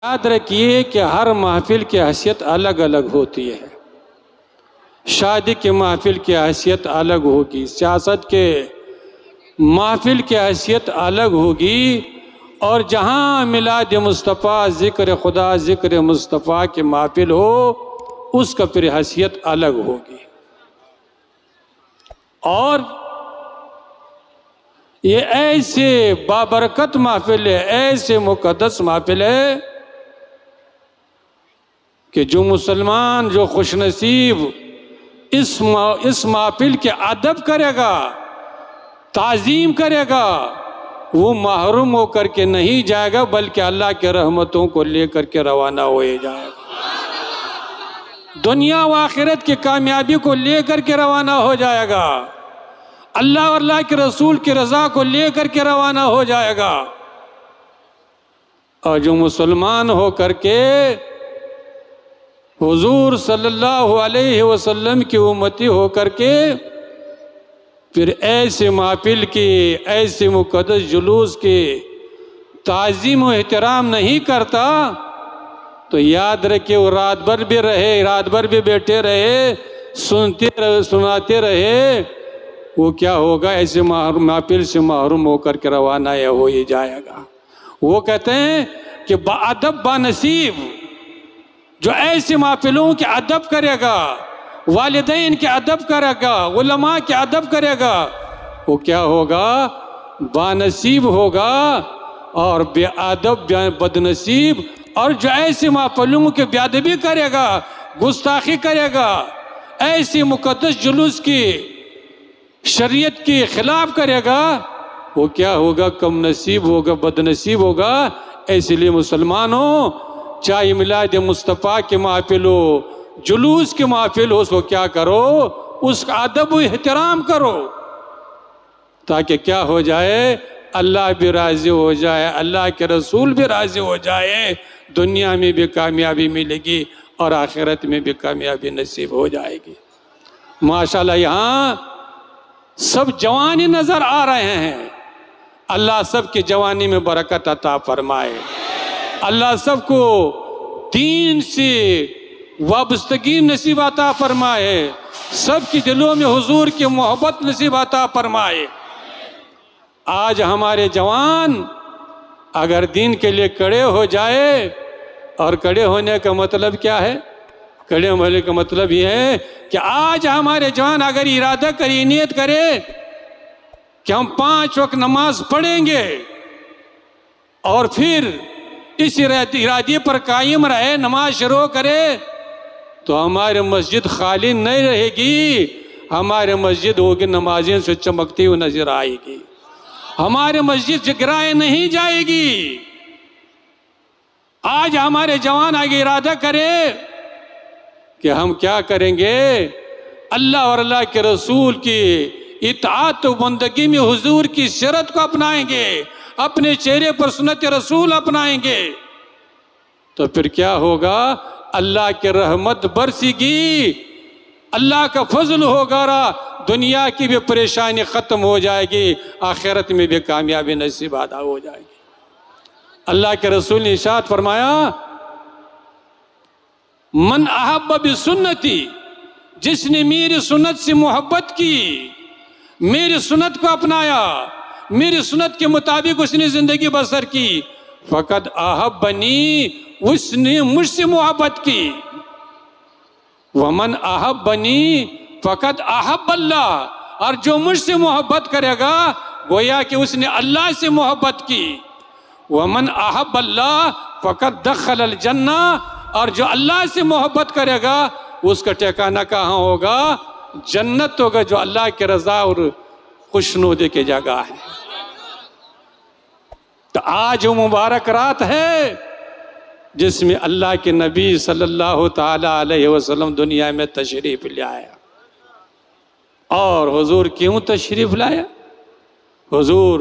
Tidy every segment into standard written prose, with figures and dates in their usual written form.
یاد رکھیے کہ ہر محفل کی حیثیت الگ الگ ہوتی ہے. شادی کی محفل کی حیثیت الگ ہوگی، سیاست کے محفل کی حیثیت الگ ہوگی، اور جہاں میلاد مصطفیٰ، ذکر خدا، ذکر مصطفیٰ کی محفل ہو، اس کا پھر حیثیت الگ ہوگی. اور یہ ایسے بابرکت محفل ہے، ایسے مقدس محفل ہے کہ جو مسلمان، جو خوش نصیب اس محفل کے ادب کرے گا، تعظیم کرے گا، وہ محروم ہو کر کے نہیں جائے گا، بلکہ اللہ کے رحمتوں کو لے کر کے روانہ ہوئے جائے گا. دنیا و آخرت کی کامیابی کو لے کر کے روانہ ہو جائے گا، اللہ اور اللہ کے رسول کی رضا کو لے کر کے روانہ ہو جائے گا. اور جو مسلمان ہو کر کے حضور صلی اللہ علیہ وسلم کی امتی ہو کر کے پھر ایسے محفل کی، ایسے مقدس جلوس کی تعظیم و احترام نہیں کرتا، تو یاد رکھے وہ رات بھر بھی رہے، رات بھر بھی بیٹھے رہے، سناتے رہے، وہ کیا ہوگا؟ ایسے محفل سے محروم ہو کر کے روانہ ہو ہی جائے گا. وہ کہتے ہیں کہ با ادب با نصیب جو ایسے محفلوں کے ادب کرے گا، والدین کے ادب کرے گا، علماء کے ادب کرے گا، وہ کیا ہوگا؟ با نصیب ہوگا. اور بے ادب بد نصیب، اور جو ایسے محفلوں کے بے ادبی کرے گا، گستاخی کرے گا، ایسی مقدس جلوس کی، شریعت کی خلاف کرے گا، وہ کیا ہوگا؟ کم نصیب ہوگا، بد نصیب ہوگا. اس لیے مسلمانوں، چاہے میلاد مصطفیٰ کی محفل ہو، جلوس کی محفل ہو، اس کو کیا کرو؟ اس کا ادب و احترام کرو، تاکہ کیا ہو جائے؟ اللہ بھی راضی ہو جائے، اللہ کے رسول بھی راضی ہو جائے، دنیا میں بھی کامیابی ملے گی اور آخرت میں بھی کامیابی نصیب ہو جائے گی. ماشاءاللہ یہاں سب جوانی نظر آ رہے ہیں. اللہ سب کی جوانی میں برکت عطا فرمائے، اللہ سب کو دین سے وابستگی نصیب عطا فرمائے، سب کی دلوں میں حضور کی محبت نصیب عطا فرمائے. آج ہمارے جوان اگر دین کے لیے کھڑے ہو جائے، اور کھڑے ہونے کا مطلب کیا ہے؟ کھڑے ہونے کا مطلب یہ ہے کہ آج ہمارے جوان اگر ارادہ کرے، نیت کرے کہ ہم 5 وقت نماز پڑھیں گے، اور پھر اس ارادے پر قائم رہے، نماز شروع کرے، تو ہماری مسجد خالی نہیں رہے گی. ہماری مسجد ہوگی نمازیں سے چمکتی ہوئی نظر آئے گی، ہماری مسجد جگرائے نہیں جائے گی. آج ہمارے جوان آگے ارادہ کرے کہ ہم کیا کریں گے؟ اللہ اور اللہ کے رسول کی اطاعت و بندگی میں حضور کی سیرت کو اپنائیں گے، اپنے چہرے پر سنت رسول اپنائیں گے، تو پھر کیا ہوگا؟ اللہ کی رحمت برسے گی، اللہ کا فضل ہوگا، دنیا کی بھی پریشانی ختم ہو جائے گی، آخرت میں بھی کامیابی نصیب ادا ہو جائے گی. اللہ کے رسول نے ارشاد فرمایا، من احب بسنتی، جس نے میری سنت سے محبت کی، میری سنت کو اپنایا، میری سنت کے مطابق اس نے زندگی بسر کی، فقد احبنی، اس نے مجھ سے محبت کی. ومن احبنی فقد احب اللہ، اور جو مجھ سے محبت کرے گا گویا کہ اس نے اللہ سے محبت کی. ومن احب اللہ فقد دخل الجنہ، اور جو اللہ سے محبت کرے گا اس کا ٹھکانہ کہاں ہوگا؟ جنت ہوگا، جو اللہ کے رضا اور خوشنودی کی جگہ ہے. تو آج وہ مبارک رات ہے جس میں اللہ کے نبی صلی اللہ تعالی علیہ وسلم دنیا میں تشریف لے آیا. اور حضور کیوں تشریف لایا؟ حضور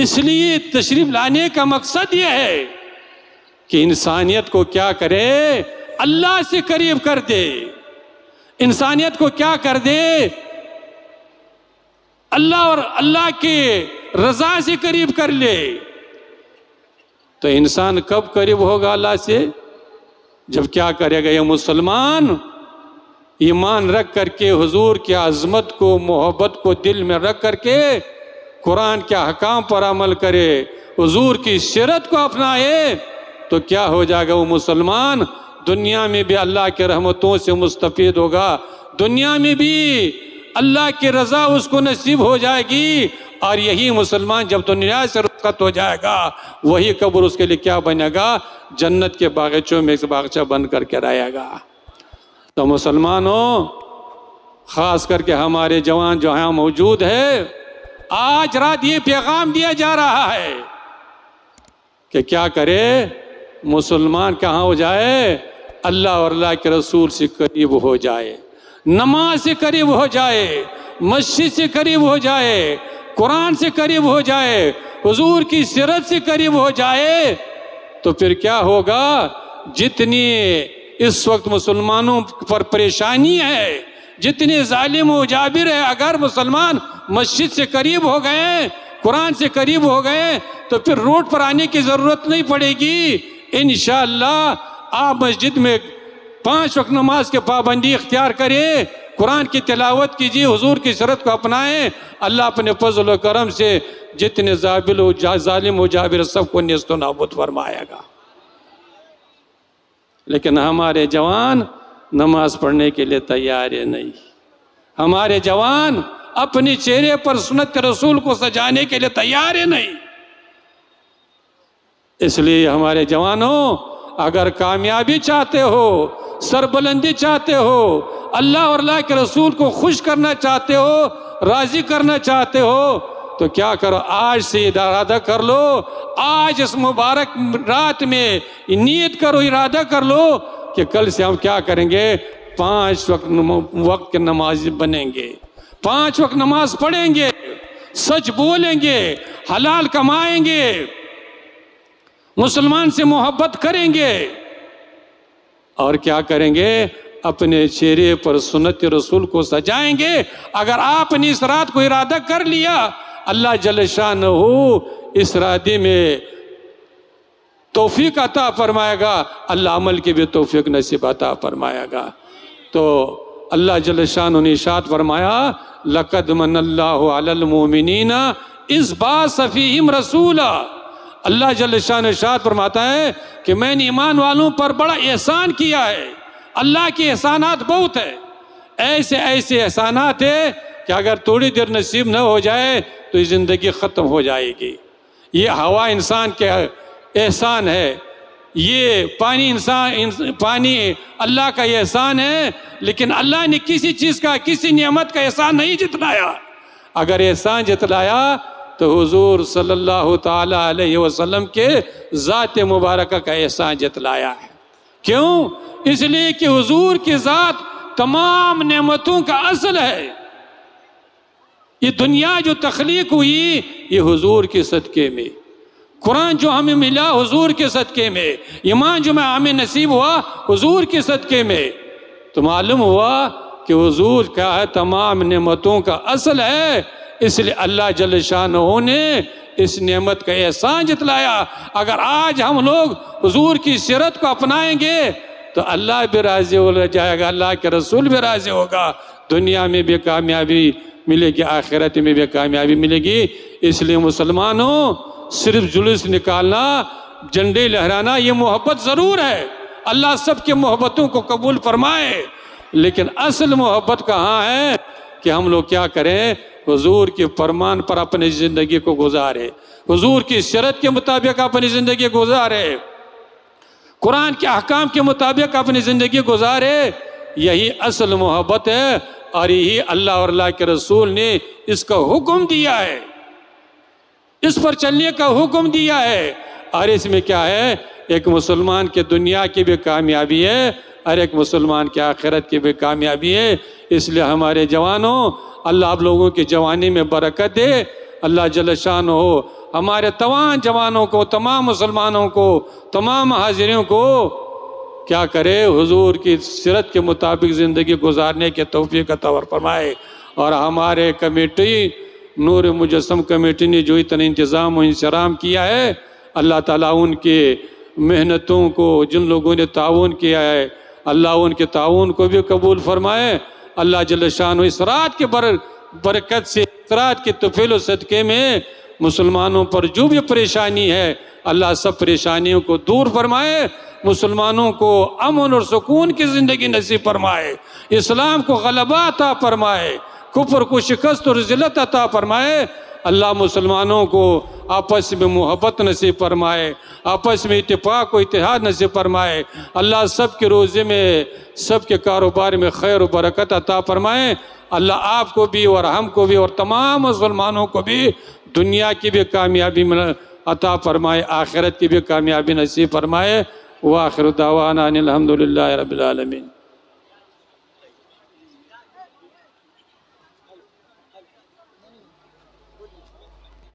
اس لیے تشریف لانے کا مقصد یہ ہے کہ انسانیت کو کیا کرے؟ اللہ سے قریب کر دے. انسانیت کو کیا کر دے؟ اللہ اور اللہ کے رضا سے قریب کر لے. تو انسان کب قریب ہوگا اللہ سے؟ جب کیا کرے گا یہ مسلمان ایمان رکھ کر کے حضور کی عظمت کو محبت کو دل میں رکھ کر کے قرآن کے احکام پر عمل کرے، حضور کی سیرت کو اپنائے، تو کیا ہو جائے گا وہ مسلمان دنیا میں بھی اللہ کے رحمتوں سے مستفید ہوگا، دنیا میں بھی اللہ کی رضا اس کو نصیب ہو جائے گی، اور یہی مسلمان جب دنیا سے رخصت ہو جائے گا وہی قبر اس کے لیے کیا بنے گا؟ جنت کے باغیچوں میں ایک باغچہ بن کر کے رہے گا۔ تو مسلمانوں، خاص کر کے ہمارے جوان جو یہاں موجود ہے، آج رات یہ پیغام دیا جا رہا ہے کہ کیا کرے مسلمان کہاں ہو جائے؟ اللہ اور اللہ کے رسول سے قریب ہو جائے، نماز سے قریب ہو جائے، مسجد سے قریب ہو جائے، قرآن سے قریب ہو جائے، حضور کی سیرت سے قریب ہو جائے، تو پھر کیا ہوگا؟ جتنی اس وقت مسلمانوں پر پریشانی ہے، جتنے ظالم و جابر ہے، اگر مسلمان مسجد سے قریب ہو گئے، قرآن سے قریب ہو گئے، تو پھر روڈ پر آنے کی ضرورت نہیں پڑے گی۔ انشاءاللہ آپ مسجد میں 5 وقت نماز کے پابندی اختیار کریں، قرآن کی تلاوت کیجیے، حضور کی سیرت کو اپنائیں، اللہ اپنے فضل و کرم سے جتنے ظالم و جابر سب کو نیست و نابود فرمائے گا۔ لیکن ہمارے جوان نماز پڑھنے کے لیے تیار نہیں، ہمارے جوان اپنی چہرے پر سنت رسول کو سجانے کے لیے تیار نہیں۔ اس لیے ہمارے جوانوں، اگر کامیابی چاہتے ہو، سربلندی چاہتے ہو، اللہ اور اللہ کے رسول کو خوش کرنا چاہتے ہو، راضی کرنا چاہتے ہو، تو کیا کرو؟ آج سے ارادہ کر لو، آج اس مبارک رات میں نیت کرو، ارادہ کر لو کہ کل سے ہم کیا کریں گے؟ 5 وقت کے نماز بنیں گے، 5 وقت نماز پڑھیں گے، سچ بولیں گے، حلال کمائیں گے، مسلمان سے محبت کریں گے، اور کیا کریں گے؟ اپنے چہرے پر سنت رسول کو سجائیں گے۔ اگر آپ نے اس رات کو ارادہ کر لیا، اللہ جل شانہ اس ارادے میں توفیق عطا فرمائے گا، اللہ عمل کی بھی توفیق نصیب عطا فرمائے گا۔ تو اللہ جل شانہ نے ارشاد فرمایا، لَقَدْ مَنَّ اللَّهُ عَلَى الْمُؤْمِنِينَ إِذْ بَعَثَ فِيهِمْ رَسُولًا۔ اللہ جل شانہ ارشاد فرماتا ہے کہ میں نے ایمان والوں پر بڑا احسان کیا ہے۔ اللہ کے احسانات بہت ہیں، ایسے ایسے احسانات ہیں کہ اگر تھوڑی دیر نصیب نہ ہو جائے تو یہ زندگی ختم ہو جائے گی۔ یہ ہوا انسان کے احسان ہے، یہ پانی اللہ کا احسان ہے، لیکن اللہ نے کسی چیز کا، کسی نعمت کا احسان نہیں جتلایا۔ اگر احسان جتلایا تو حضور صلی اللہ تعالی علیہ وسلم کے ذات مبارکہ کا احسان جتلایا ہے۔ کیوں؟ اس لیے کہ حضور کی ذات تمام نعمتوں کا اصل ہے۔ یہ دنیا جو تخلیق ہوئی یہ حضور کے صدقے میں، قرآن جو ہمیں ملا حضور کے صدقے میں، ایمان جو ہمیں نصیب ہوا حضور کے صدقے میں، تو معلوم ہوا کہ حضور کیا ہے؟ تمام نعمتوں کا اصل ہے۔ اس لیے اللہ جل شانہ نے اس نعمت کا احسان جتلایا۔ اگر آج ہم لوگ حضور کی سیرت کو اپنائیں گے تو اللہ بھی راضی ہو جائے گا، اللہ کے رسول بھی راضی ہوگا، دنیا میں بھی کامیابی ملے گی، آخرت میں بھی کامیابی ملے گی۔ اس لیے مسلمانوں، صرف جلوس نکالنا، جھنڈے لہرانا یہ محبت ضرور ہے، اللہ سب کے محبتوں کو قبول فرمائے، لیکن اصل محبت کہاں ہے؟ کہ ہم لوگ کیا کریں؟ حضور کے فرمان پر اپنی زندگی کو گزارے، حضور کی سیرت کے مطابق اپنی زندگی گزارے، قرآن کے احکام کے مطابق اپنی زندگی گزارے۔ یہی اصل محبت ہے، اور یہی اللہ اور اللہ کے رسول نے اس کا حکم دیا ہے، اس پر چلنے کا حکم دیا ہے۔ اور اس میں کیا ہے؟ ایک مسلمان کے دنیا کی بھی کامیابی ہے اور ایک مسلمان کے آخرت کی بھی کامیابی ہے۔ اس لیے ہمارے جوانوں، اللہ آپ لوگوں کی جوانی میں برکت دے، اللہ جل شانہ ہو ہمارے تمام جوانوں کو، تمام مسلمانوں کو، تمام حاضرین کو کیا کرے؟ حضور کی سیرت کے مطابق زندگی گزارنے کے توفیق عطا فرمائے۔ اور ہمارے کمیٹی نور مجسم کمیٹی نے جو اتنا انتظام و انصرام کیا ہے، اللہ تعالیٰ ان کی محنتوں کو جن لوگوں نے تعاون کیا ہے اللہ ان کے تعاون کو بھی قبول فرمائے۔ اللہ جل شانہ اس رات کے برکت سے، اس رات کے طفیل و صدقے میں مسلمانوں پر جو بھی پریشانی ہے اللہ سب پریشانیوں کو دور فرمائے، مسلمانوں کو امن اور سکون کی زندگی نصیب فرمائے، اسلام کو غلبہ عطا فرمائے، کفر کو شکست اور ذلت عطا فرمائے۔ اللہ مسلمانوں کو آپس میں محبت نصیب فرمائے، آپس میں اتفاق و اتحاد نصیب فرمائے۔ اللہ سب کے روزے میں، سب کے کاروبار میں خیر و برکت عطا فرمائے۔ اللہ آپ کو بھی اور ہم کو بھی اور تمام مسلمانوں کو بھی دنیا کی بھی کامیابی عطا فرمائے، آخرت کی بھی کامیابی نصیب فرمائے۔ وآخر دعوانا ان الحمدللہ رب العالمین۔